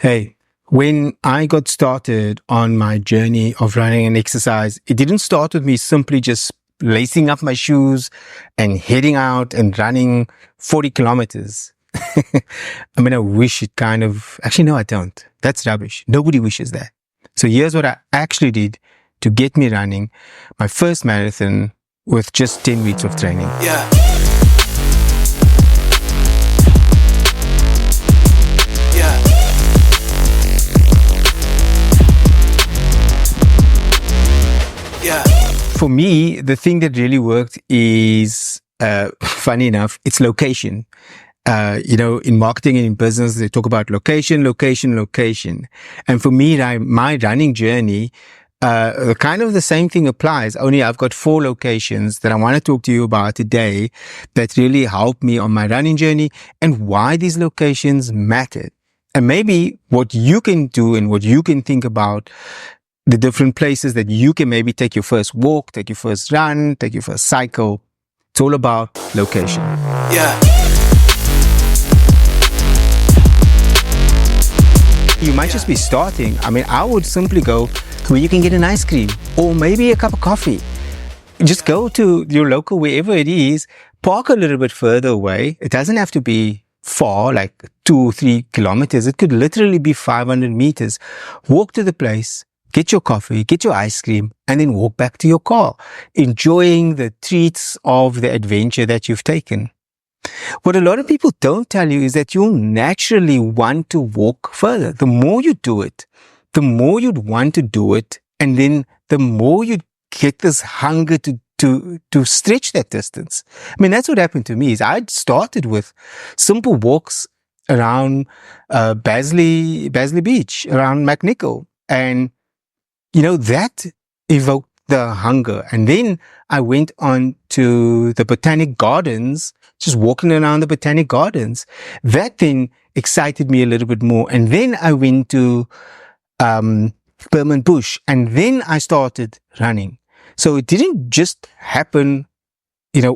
Hey, when I got started on my journey of running and exercise, it didn't start with me simply just lacing up my shoes and heading out and running 40 kilometers. I wish it actually, no, I don't. That's rubbish. Nobody wishes that. So here's what I actually did to get me running my first marathon with just 10 weeks of training. Yeah. For me, the thing that really worked is, funny enough, it's location. In marketing and in business, they talk about location. And for me, my running journey, kind of the same thing applies, only I've got 4 locations that I want to talk to you about today that really helped me on my running journey and why these locations mattered. And maybe what you can do and what you can think about the different places that you can maybe take your first walk, take your first run, take your first cycle. It's all about location. Yeah. You might just be starting. I would simply go where you can get an ice cream or maybe a cup of coffee. Just go to your local, wherever it is, park a little bit further away. It doesn't have to be far, like 2 or 3 kilometers. It could literally be 500 meters. Walk to the place, get your coffee, get your ice cream, and then walk back to your car, enjoying the treats of the adventure that you've taken. What a lot of people don't tell you is that you'll naturally want to walk further. The more you do it, the more you'd want to do it, and then the more you get this hunger to stretch that distance. That's what happened to me. Is I'd started with simple walks around Basley Beach, around McNicol, and that evoked the hunger. And then I went on to the Botanic Gardens, just walking around the Botanic Gardens. That then excited me a little bit more. And then I went to Burman Bush, and then I started running. So it didn't just happen,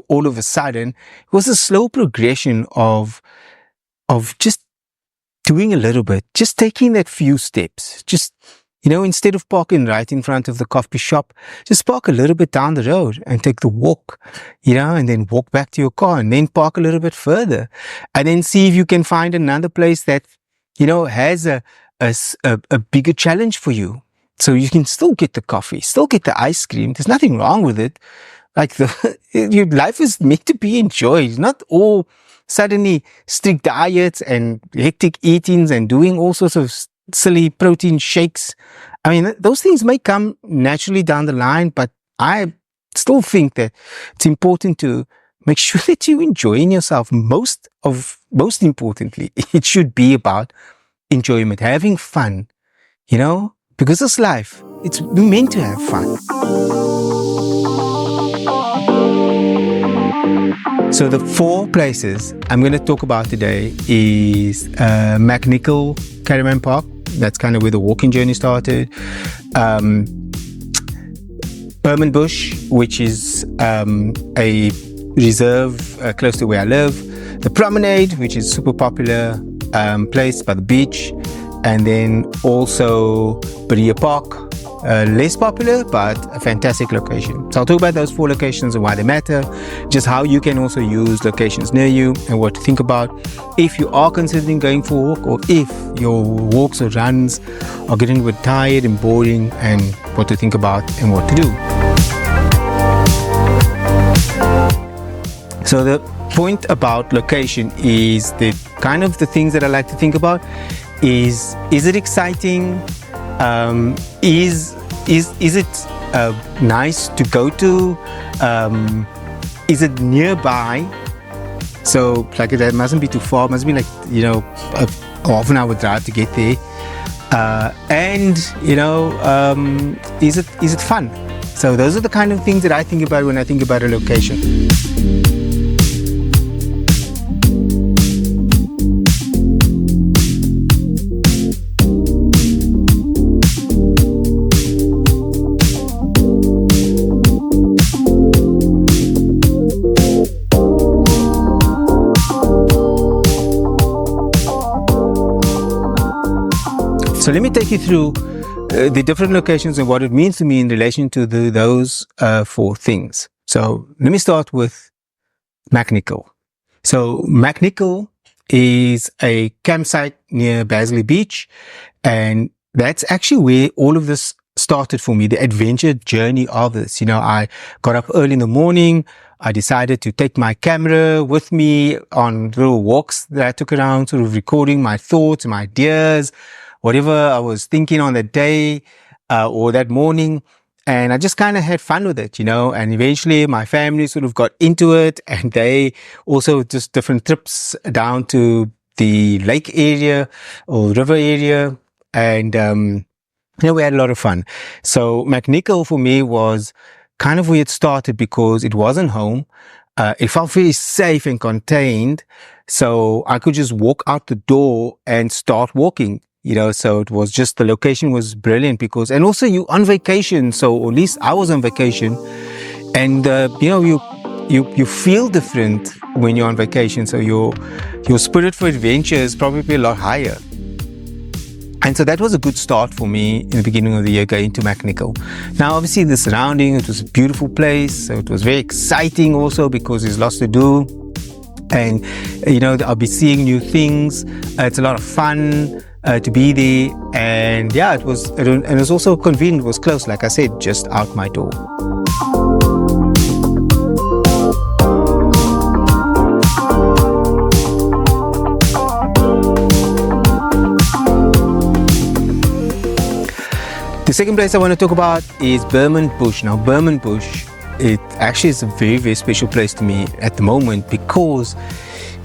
all of a sudden. It was a slow progression of just doing a little bit, just taking that few steps, just instead of parking right in front of the coffee shop, just park a little bit down the road and take the walk, and then walk back to your car and then park a little bit further and then see if you can find another place that, has a bigger challenge for you. So you can still get the coffee, still get the ice cream. There's nothing wrong with it. Like your life is meant to be enjoyed, not all suddenly strict diets and hectic eatings and doing all sorts of silly protein shakes. Those things may come naturally down the line, but I still think that it's important to make sure that you're enjoying yourself. Most importantly, it should be about enjoyment, having fun, because it's life. It's meant to have fun. So the 4 places I'm going to talk about today is McNicol Caravan Park. That's kind of where the walking journey started. Burman Bush, which is a reserve close to where I live. The Promenade, which is super popular place by the beach. And then also Berea Park, less popular, but a fantastic location. So I'll talk about those 4 locations and why they matter, just how you can also use locations near you and what to think about if you are considering going for a walk, or if your walks or runs are getting a bit tired and boring, and what to think about and what to do. So the point about location is the kind of the things that I like to think about is it exciting? Is it nice to go to? Is it nearby? So like that mustn't be too far. It must be like a half an hour drive to get there. Is it fun? So those are the kind of things that I think about when I think about a location. So let me take you through the different locations and what it means to me in relation to those 4 things. So let me start with McNicol. So McNicol is a campsite near Basley Beach, and that's actually where all of this started for me, the adventure journey of this. I got up early in the morning. I decided to take my camera with me on little walks that I took around, sort of recording my thoughts, my ideas, whatever I was thinking on that day or that morning. And I just kind of had fun with it, and eventually my family sort of got into it, and they also just different trips down to the lake area or river area. And, we had a lot of fun. So McNicol for me was kind of where it started because it wasn't home. It felt very safe and contained. So I could just walk out the door and start walking. So it was just, the location was brilliant because, and also you on vacation. So at least I was on vacation, and, you feel different when you're on vacation. So your spirit for adventure is probably a lot higher. And so that was a good start for me in the beginning of the year going to McNicol. Now, obviously the surrounding, it was a beautiful place. So it was very exciting also because there's lots to do. And, I'll be seeing new things. It's a lot of fun to be there. And yeah, it was also convenient. It was close, like I said, just out my door. The second place I want to talk about is Burman Bush. Now, Burman Bush, it actually is a very, very special place to me at the moment because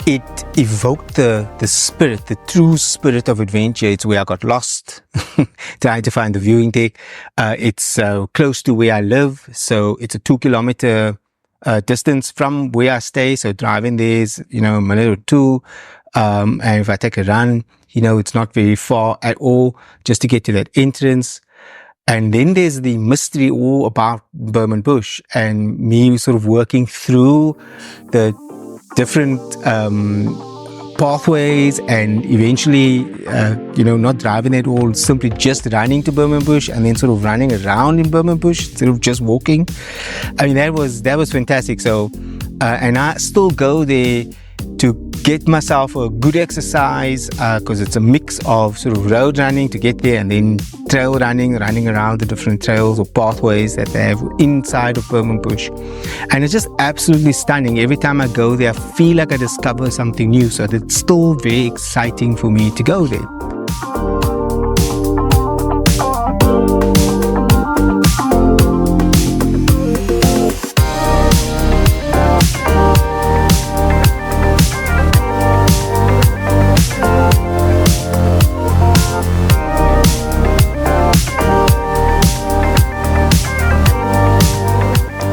it evoked the spirit, the true spirit of adventure. It's where I got lost trying to find the viewing deck. It's close to where I live. So it's a 2-kilometer distance from where I stay. So driving there is, a minute or two. And if I take a run, it's not very far at all just to get to that entrance. And then there's the mystery all about Burman Bush and me sort of working through the different pathways and eventually, not driving at all, simply just running to Burman Bush and then sort of running around in Burman Bush instead of just walking. I mean, that was fantastic. So, and I still go there to get myself a good exercise because it's a mix of sort of road running to get there and then trail running around the different trails or pathways that they have inside of Burman Bush. And it's just absolutely stunning. Every time I go there, I feel like I discover something new. So it's still very exciting for me to go there.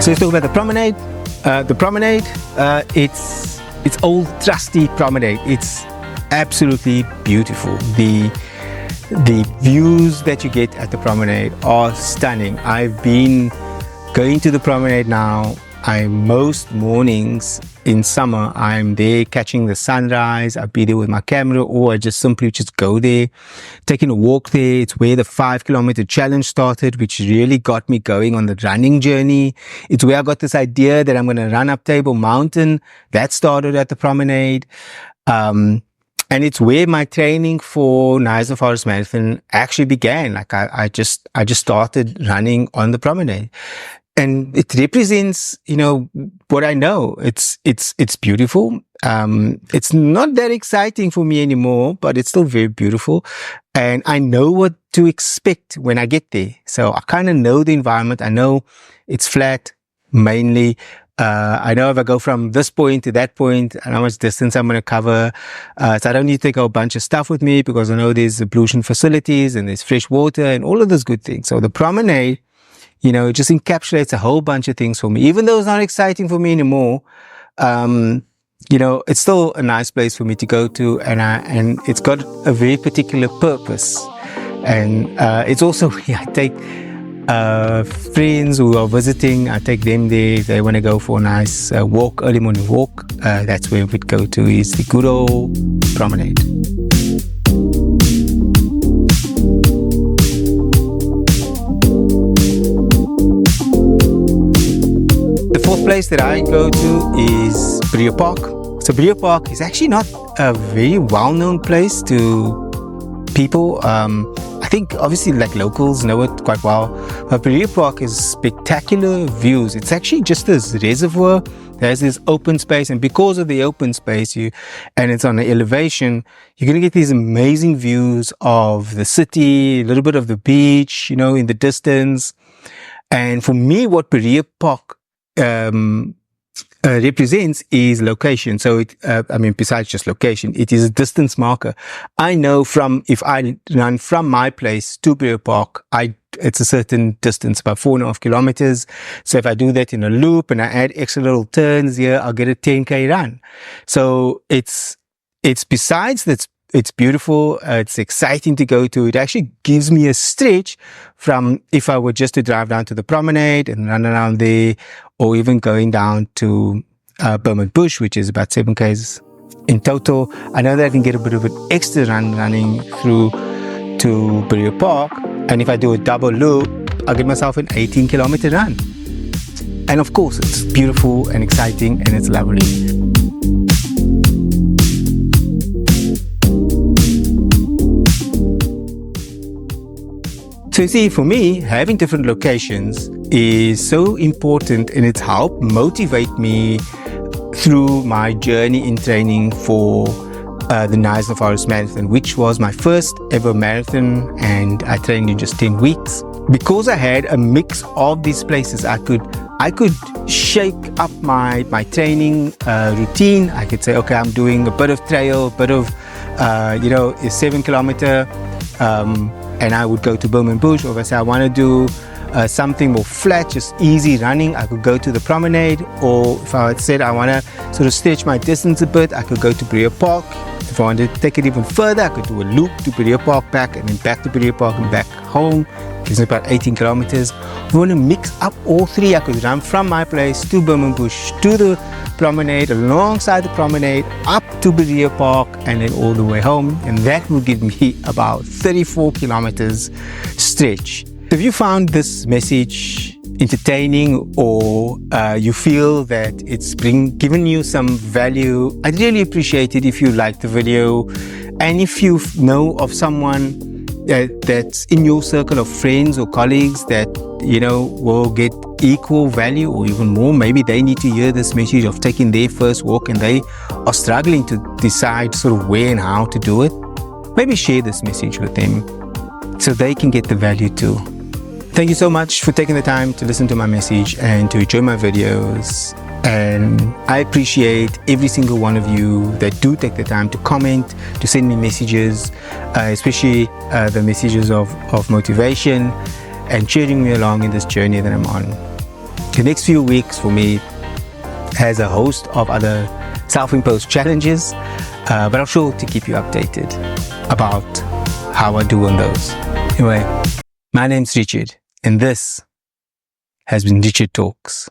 So let's talk about the Promenade. The Promenade, it's old trusty Promenade. It's absolutely beautiful. The views that you get at the Promenade are stunning. I've been going to the Promenade now. Most mornings in summer, I'm there catching the sunrise. I'll be there with my camera, or I just simply go there, taking a walk there. It's where the 5-kilometer challenge started, which really got me going on the running journey. It's where I got this idea that I'm going to run up Table Mountain. That started at the Promenade. And it's where my training for Niagara Forest Marathon actually began. Like I just started running on the Promenade. And it represents, what I know. It's beautiful. It's not that exciting for me anymore, but it's still very beautiful. And I know what to expect when I get there. So I kind of know the environment. I know it's flat, mainly. I know if I go from this point to that point and how much distance I'm going to cover. So I don't need to take a bunch of stuff with me because I know there's pollution facilities and there's fresh water and all of those good things. So the Promenade, it just encapsulates a whole bunch of things for me. Even though it's not exciting for me anymore, it's still a nice place for me to go to, and it's got a very particular purpose. And it's also where I take friends who are visiting. I take them there. If they want to go for a nice walk, early morning walk, that's where we'd go to, is the good old Promenade. place that I go to is Berea Park. So Berea Park is actually not a very well-known place to people. I think obviously like locals know it quite well, but Berea Park is spectacular views. It's actually just this reservoir. There's this open space, and because of the open space, and it's on an elevation, you're going to get these amazing views of the city, a little bit of the beach, in the distance. And for me, what Berea Park represents is location. So besides just location, it is a distance marker. I know if I run from my place to Berea Park, it's a certain distance, about 4.5 kilometers. So if I do that in a loop and I add extra little turns here, I'll get a 10K run. So it's besides that it's beautiful, it's exciting to go to. It actually gives me a stretch from if I were just to drive down to the Promenade and run around there, or even going down to Burman Bush, which is about 7Ks in total. I know that I can get a bit of an extra running through to Berea Park. And if I do a double loop, I'll get myself an 18-kilometer run. And of course, it's beautiful and exciting and it's lovely. So you see, for me, having different locations is so important, and it's helped motivate me through my journey in training for the Knysna Forest Marathon, which was my first ever marathon, and I trained in just 10 weeks. Because I had a mix of these places, I could shake up my training routine. I could say, okay, I'm doing a bit of trail, a bit of a 7 kilometer, and I would go to Burman Bush. Or if I say I want to do something more flat, just easy running, I could go to the Promenade. Or if I had said I want to sort of stretch my distance a bit, I could go to Berea Park. If I wanted to take it even further, I could do a loop to Berea Park back, and then back to Berea Park and back home. It's about 18 kilometers. If I want to mix up all three, I could run from my place to Burman Bush, to the Promenade, alongside the Promenade, up to Berea Park, and then all the way home. And that will give me about 34 kilometers stretch. If you found this message entertaining, or you feel that it's given you some value, I'd really appreciate it if you like the video. And if you know of someone that's in your circle of friends or colleagues that will get equal value or even more, maybe they need to hear this message of taking their first walk and they are struggling to decide sort of where and how to do it, maybe share this message with them so they can get the value too. Thank you so much for taking the time to listen to my message and to enjoy my videos. And I appreciate every single one of you that do take the time to comment, to send me messages, especially the messages of motivation and cheering me along in this journey that I'm on. The next few weeks for me has a host of other self-imposed challenges, but I'm sure to keep you updated about how I do on those. Anyway, my name's Richard, and this has been Richard Talks.